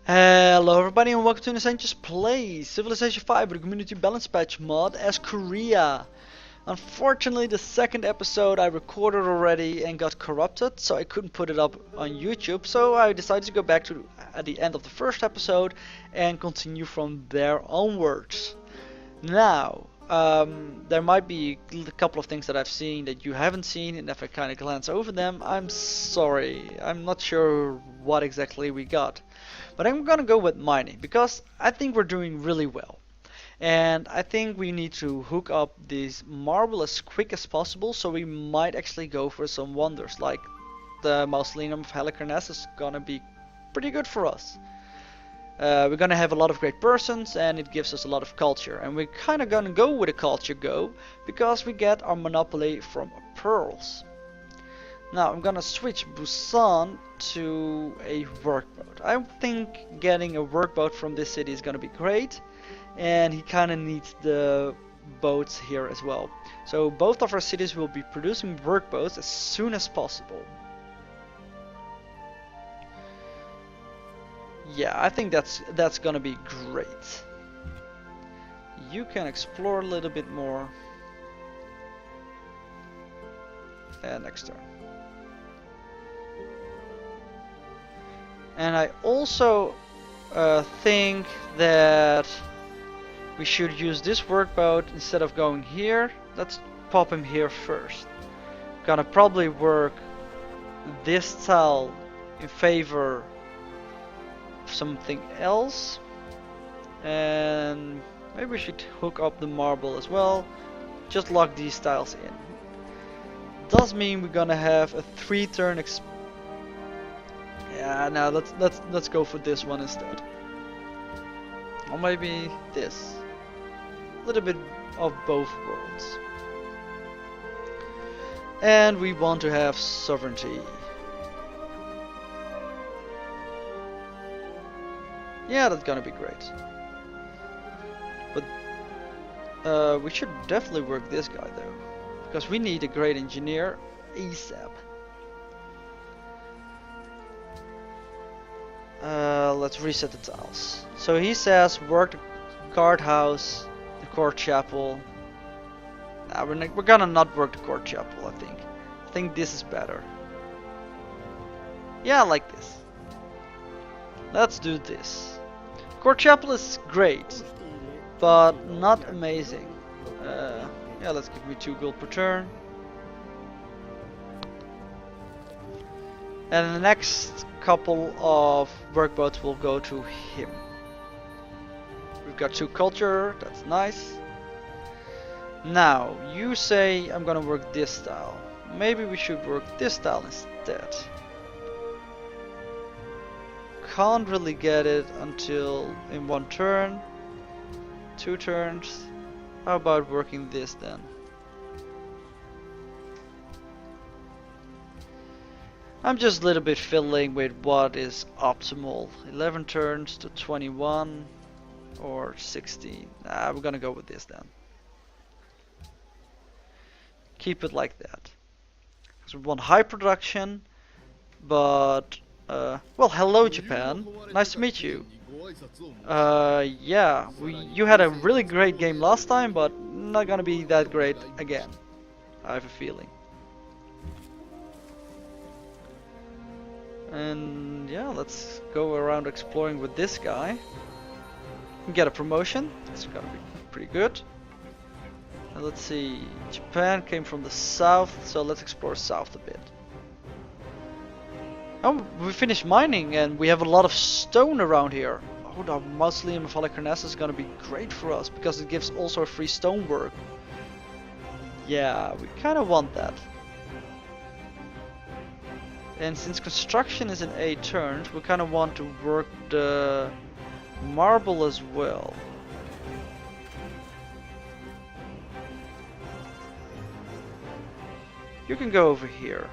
Hello everybody and welcome to Essentials Play Civilization 5 with the Community Balance Patch mod as Korea. Unfortunately, the second episode I recorded already and got corrupted, so I couldn't put it up on YouTube, so I decided to go back to at the end of the first episode and continue from there onwards. Now, there might be a couple of things that I've seen that you haven't seen, and if I kind of glance over them, I'm sorry. I'm not sure what exactly we got. But I'm gonna go with mining, because I think we're doing really well. And I think we need to hook up this marble as quick as possible, so we might actually go for some wonders, like the Mausoleum of Halicarnasse is gonna be pretty good for us. We're gonna have a lot of great persons and it gives us a lot of culture, and we're kinda gonna go with a culture go because we get our monopoly from pearls. Now I'm gonna switch Busan to a workboat. I think getting a workboat from this city is gonna be great, and he kinda needs the boats here as well. So both of our cities will be producing workboats as soon as possible. Yeah, I think that's gonna be great. You can explore a little bit more. And next turn. And I also think that we should use this workboat instead of going here. Let's pop him here first. Gonna probably work this tile in favor something else, and maybe we should hook up the marble as well. Just lock these tiles in. Does mean we're gonna have a 3-turn yeah, now let's go for this one instead, or maybe this. A little bit of both worlds, and we want to have sovereignty. Yeah, that's gonna be great. But we should definitely work this guy though, because we need a great engineer ASAP. Let's reset the tiles. So he says work the guardhouse, the court chapel. Nah, we're gonna not work the court chapel, I think. I think this is better. Yeah, I like this. Let's do this. Court chapel is great, but not amazing. Yeah, let's give me 2 gold per turn. And the next couple of workboats will go to him. We've got 2 culture, that's nice. Now, you say I'm gonna work this style. Maybe we should work this style instead. Can't really get it until in 1 turn, 2 turns. How about working this then? I'm just a little bit fiddling with what is optimal. 11 turns to 21 or 16. Nah, we're gonna go with this then. Keep it like that. Because we want high production, but well, hello Japan. Nice to meet you. Yeah, you had a really great game last time, but not gonna be that great again. I have a feeling. And yeah, let's go around exploring with this guy. Get a promotion. That's gonna be pretty good. And let's see, Japan came from the south, so let's explore south a bit. Oh, we finished mining and we have a lot of stone around here. Oh, the Mausoleum of Halicarnasse is gonna be great for us because it gives also free stonework. Yeah, we kinda want that. And since construction is in 8 turns, we kinda want to work the marble as well. You can go over here.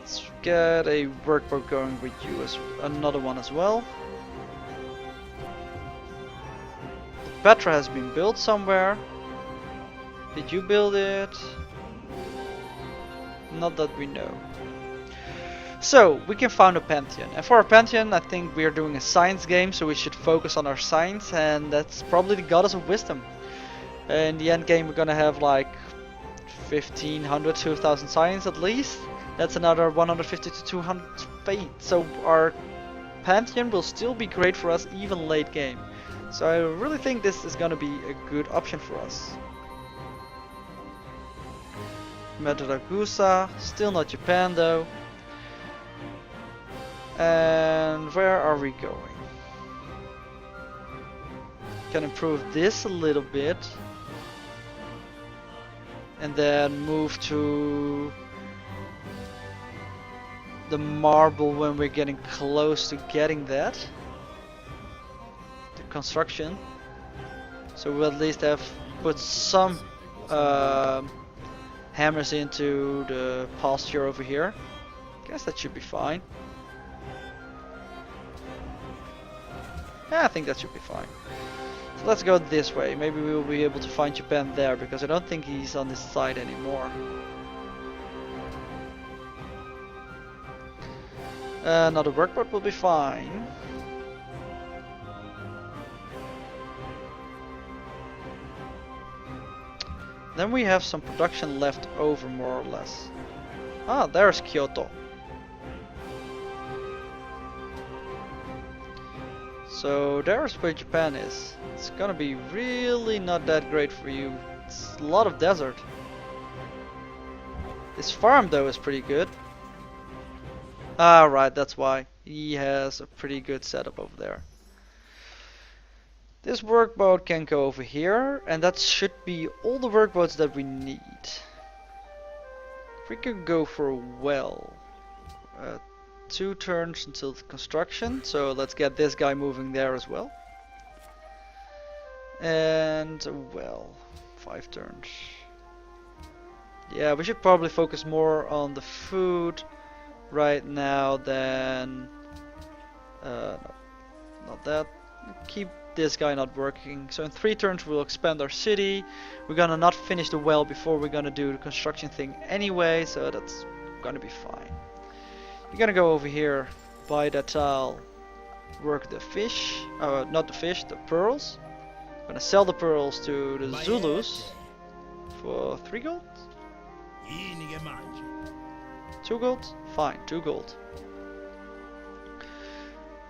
Let's get a workboat going with you as another one as well. Petra has been built somewhere. Did you build it? Not that we know. So we can found a pantheon, and for a pantheon I think we are doing a science game, so we should focus on our science, and that's probably the goddess of wisdom. In the end game we're gonna have like 1500 2000 science at least. That's another 150 to 200 fate, so our pantheon will still be great for us even late game. So I really think this is gonna be a good option for us. Madragusa, still not Japan though. And where are we going? Can improve this a little bit. And then move to the marble when we're getting close to getting that. The construction. So we'll at least have put some hammers into the pasture over here. Guess that should be fine. Yeah, I think that should be fine. So let's go this way. Maybe we will be able to find Japan there, because I don't think he's on this side anymore. Another workboat will be fine. Then we have some production left over, more or less. Ah, there's Kyoto. So there's where Japan is. It's gonna be really not that great for you. It's a lot of desert. This farm though is pretty good. Ah, right, that's why. He has a pretty good setup over there. This workboat can go over here, and that should be all the workboats that we need. We can go for a well. 2 turns until construction, so let's get this guy moving there as well. And well, 5 turns. Yeah, we should probably focus more on the food right now than no, not that. Keep this guy not working. So in 3 turns we'll expand our city. We're gonna not finish the well before we're gonna do the construction thing anyway, so that's gonna be fine. You're gonna go over here, buy that tile, work the fish, not the fish, the pearls. I'm gonna sell the pearls to the Zulus for 3 gold? 2 gold? Fine, 2 gold.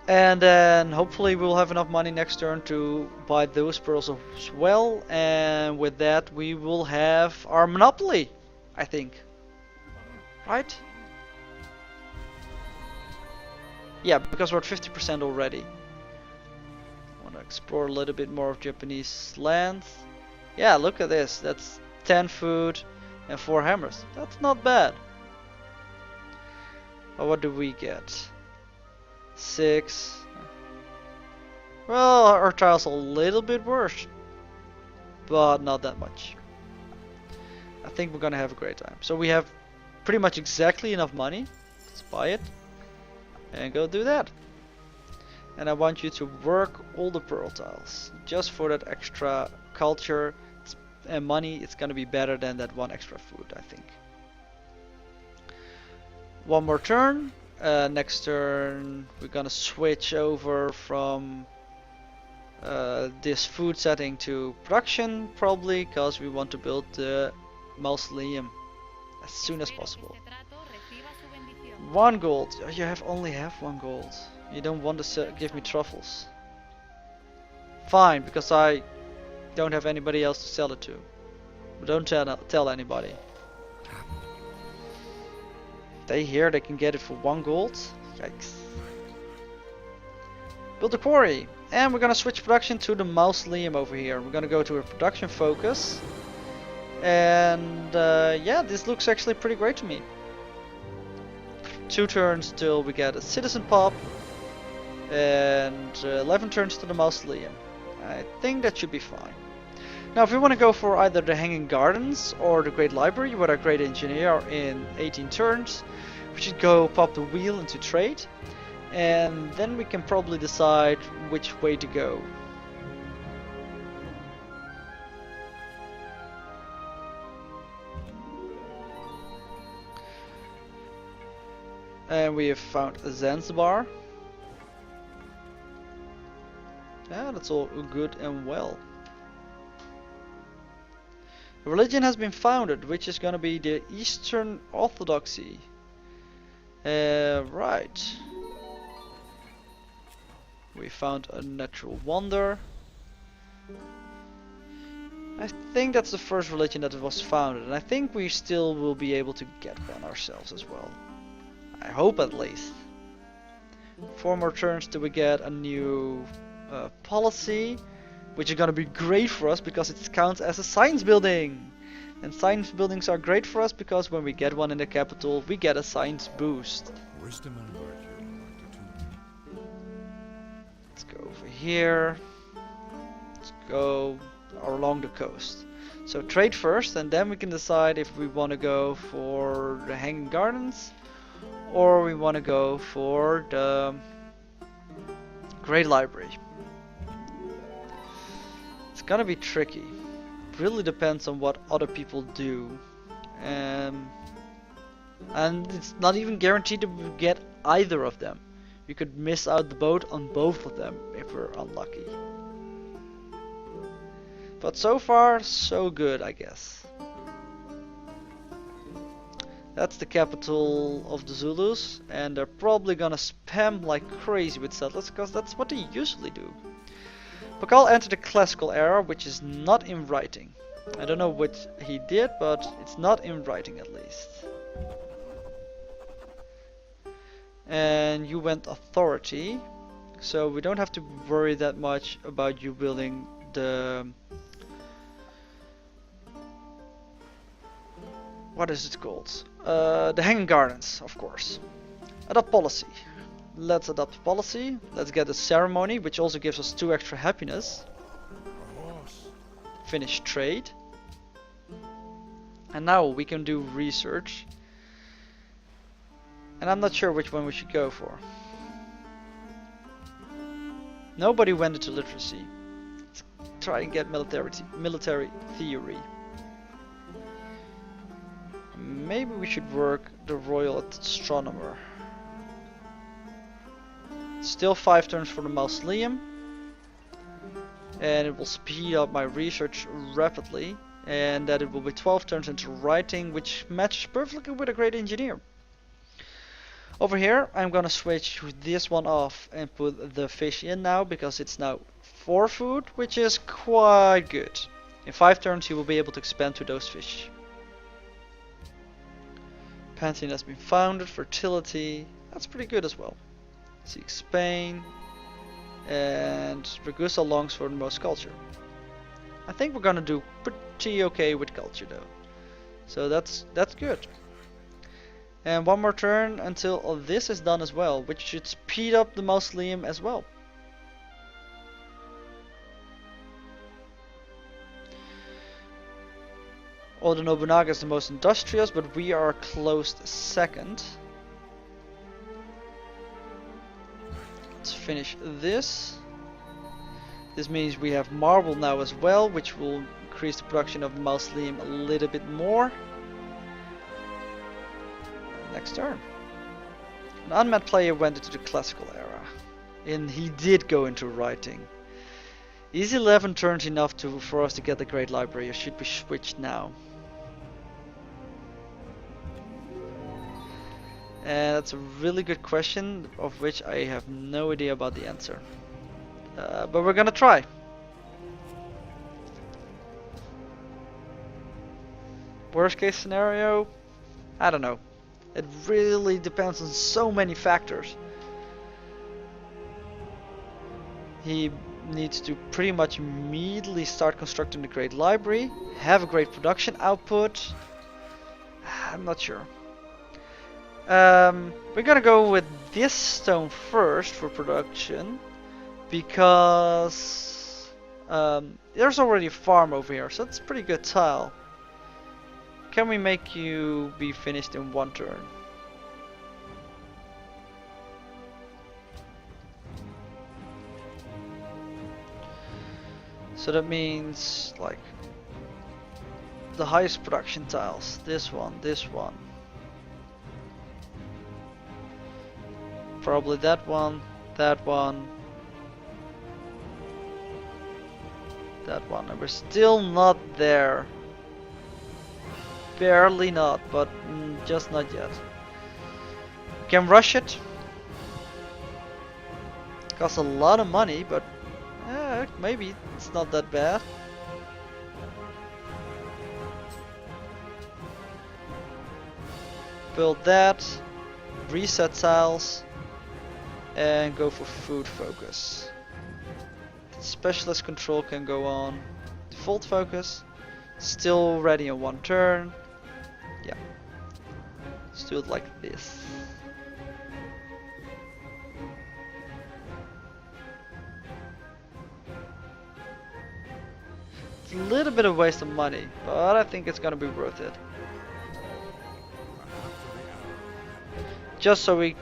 And then hopefully we'll have enough money next turn to buy those pearls as well, and with that we will have our monopoly, I think. Right? Yeah, because we're at 50% already. I want to explore a little bit more of Japanese lands. Yeah, look at this. That's 10 food and 4 hammers. That's not bad. But what do we get? 6. Well, our tile's a little bit worse, but not that much. I think we're gonna have a great time. So we have pretty much exactly enough money. Let's buy it and go do that. And I want you to work all the pearl tiles just for that extra culture and money. It's gonna be better than that 1 extra food, I think. 1 more turn. Next turn we're gonna switch over from this food setting to production, probably because we want to build the mausoleum as soon as possible. 1 gold. You only have 1 gold. You don't want to give me truffles. Fine, because I don't have anybody else to sell it to. But don't tell anybody. They hear they can get it for 1 gold. Yikes. Build a quarry. And we're gonna switch production to the mausoleum over here. We're gonna go to a production focus. And yeah, this looks actually pretty great to me. 2 turns till we get a citizen pop. And 11 turns to the mausoleum. I think that should be fine. Now if we want to go for either the Hanging Gardens or the Great Library with our Great Engineer in 18 turns, we should go pop the wheel into trade, and then we can probably decide which way to go. And we have found Zanzibar. Yeah, that's all good and well. A religion has been founded, which is gonna be the Eastern Orthodoxy. Right. We found a natural wonder. I think that's the first religion that was founded, and I think we still will be able to get one ourselves as well. I hope at least. 4 more turns till we get a new policy, which is gonna be great for us because it counts as a science building. And science buildings are great for us because when we get one in the capital, we get a science boost. Wisdom and virtue are the two. Let's go over here. Let's go along the coast. So trade first, and then we can decide if we want to go for the Hanging Gardens or we want to go for the Great Library. It's gonna be tricky. Really depends on what other people do. And it's not even guaranteed that we get either of them. We could miss out the boat on both of them if we're unlucky. But so far, so good, I guess. That's the capital of the Zulus, and they're probably gonna spam like crazy with settlers, because that's what they usually do. Pakal entered the classical era, which is not in writing. I don't know what he did, but it's not in writing at least. And you went authority, so we don't have to worry that much about you building the... what is it called? The Hanging Gardens, of course. Adopt policy. Let's adopt policy. Let's get a ceremony, which also gives us 2 extra happiness. Finish trade. And now we can do research. And I'm not sure which one we should go for. Nobody went into literacy. Let's try and get military theory. Maybe we should work the Royal Astronomer. Still 5 turns for the Mausoleum. And it will speed up my research rapidly. And that it will be 12 turns into writing, which matches perfectly with a great engineer. Over here, I'm gonna switch this one off and put the fish in now, because it's now 4 food, which is quite good. In 5 turns, you will be able to expand to those fish. Pantheon has been founded, fertility, that's pretty good as well. Seek Spain, and Ragusa longs for the most culture. I think we're gonna do pretty okay with culture though, so that's good. And 1 more turn until all this is done as well, which should speed up the Mausoleum as well. Oda Nobunaga is the most industrious, but we are closed second. Let's finish this. This means we have marble now as well, which will increase the production of the Mausoleum a little bit more. Next turn. An unmanned player went into the classical era. And he did go into writing. Is 11 turns enough for us to get the Great Library, or should we switch now? And that's a really good question, of which I have no idea about the answer. But we're gonna try. Worst case scenario? I don't know. It really depends on so many factors. He needs to pretty much immediately start constructing the Great Library, have a great production output. I'm not sure. We're gonna go with this stone first for production, because there's already a farm over here, so it's a pretty good tile. Can we make you be finished in 1 turn? So that means like the highest production tiles. This one, this one. probably that one, that one, that one, and we're still not there. Barely not, but just not yet. Can rush it. Costs a lot of money, but maybe it's not that bad. Build that, reset tiles, and go for food focus. Specialist control can go on. Default focus, still ready in one turn. Yeah, let's do it like this. It's a little bit of waste of money, but I think it's gonna be worth it. Just so we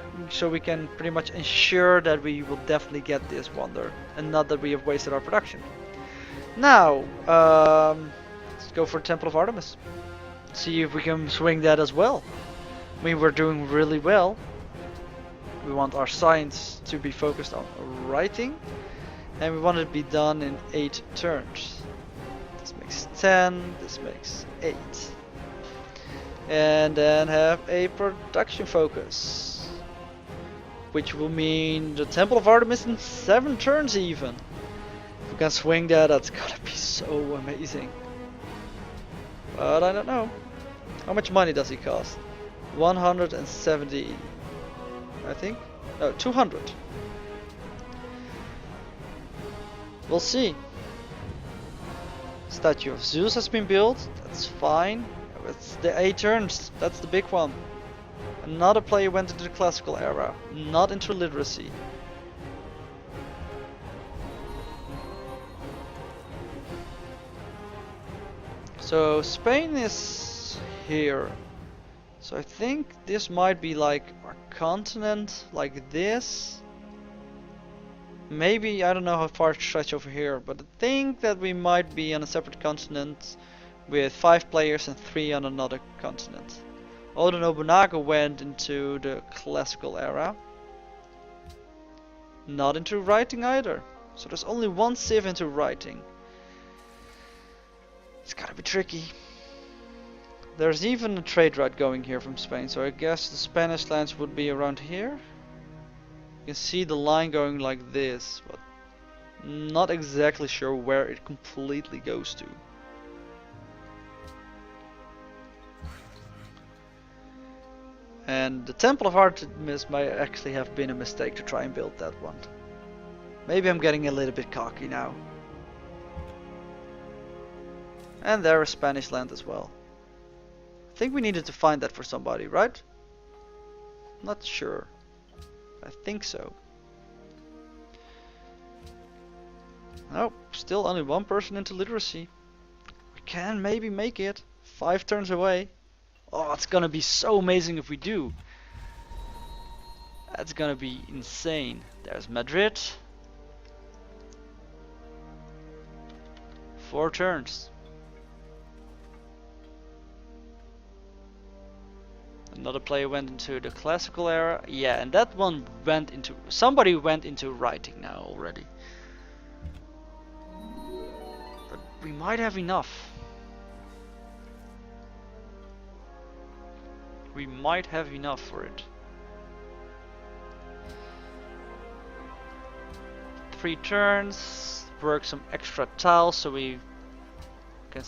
can pretty much ensure that we will definitely get this wonder, and not that we have wasted our production. Now, let's go for Temple of Artemis. See if we can swing that as well. I mean, we're doing really well. We want our science to be focused on writing, and we want it to be done in 8 turns. This makes 10, this makes 8. And then have a production focus, which will mean the Temple of Artemis in 7 turns even. If we can swing that, that's gonna be so amazing. But I don't know. How much money does it cost? 170, I think. No, 200. We'll see. Statue of Zeus has been built. That's fine. It's the 8 turns. That's the big one. Another player went into the classical era, not into literacy. So Spain is here. So I think this might be like our continent, like this. Maybe, I don't know how far it stretches over here, but I think that we might be on a separate continent with 5 players and 3 on another continent. Oda Nobunaga went into the classical era. Not into writing either. So there's only one civ into writing. It's gotta be tricky. There's even a trade route going here from Spain, so I guess the Spanish lands would be around here. You can see the line going like this, but not exactly sure where it completely goes to. And the Temple of Artemis might actually have been a mistake to try and build that one. Maybe I'm getting a little bit cocky now. And there is Spanish land as well. I think we needed to find that for somebody, right? Not sure. I think so. Nope, still only one person into literacy. We can maybe make it. 5 turns away. Oh, it's gonna be so amazing if we do. That's gonna be insane. There's Madrid. 4 turns. Another player went into the classical era. Yeah, and that one went into... Somebody went into writing now already. But we might have enough. We might have enough for it. 3 turns. Work some extra tiles so we can...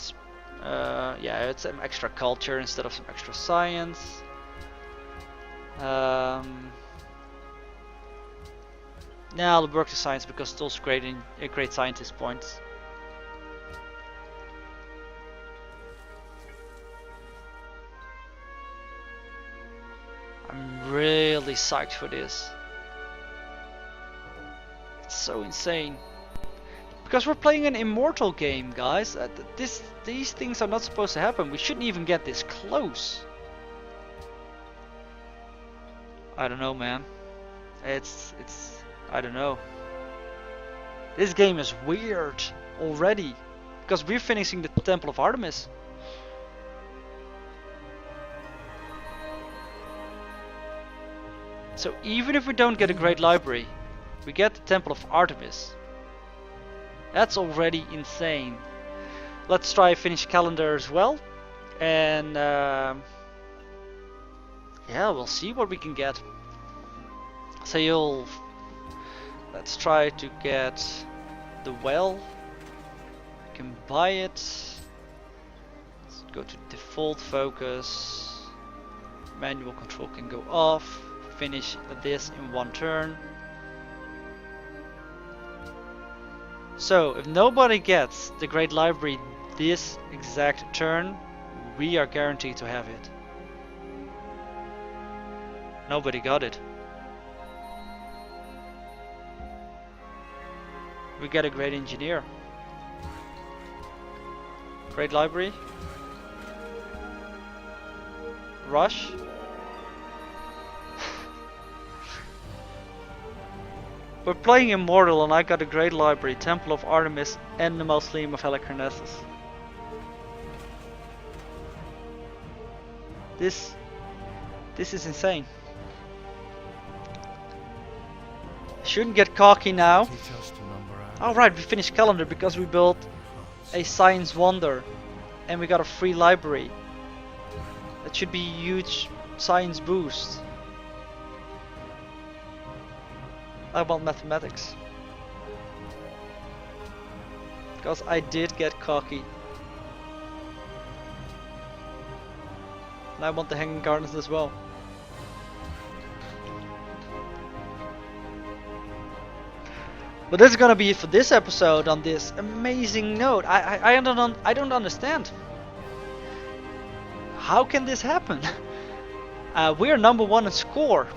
yeah, it's some extra culture instead of some extra science. Now I'll work the science because it's also great scientist points. I'm really psyched for this. It's so insane. Because we're playing an immortal game, guys. These things are not supposed to happen. We shouldn't even get this close. I don't know, man. It's I don't know. This game is weird already. Because we're finishing the Temple of Artemis. So even if we don't get a great library, we get the Temple of Artemis. That's already insane. Let's try finish calendar as well, and yeah, we'll see what we can get. So let's try to get the well. We can buy it. Let's go to default focus. Manual control can go off. Finish this in one turn. So if nobody gets the Great Library this exact turn, we are guaranteed to have it. Nobody got it. We get a Great Engineer. Great Library. Rush. We're playing Immortal and I got a Great Library, Temple of Artemis and the Mausoleum of Halicarnassus. This is insane. Shouldn't get cocky now. Teach us to number our Alright, we finished calendar because we built a science wonder and we got a free library. That should be a huge science boost. I want mathematics. Because I did get cocky. And I want the Hanging Gardens as well. But this is gonna be it for this episode on this amazing note. I don't understand. How can this happen? We are number 1 in score.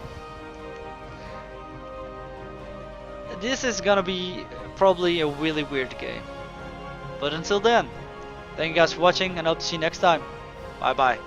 This is gonna be probably a really weird game. But until then, thank you guys for watching and hope to see you next time. Bye bye.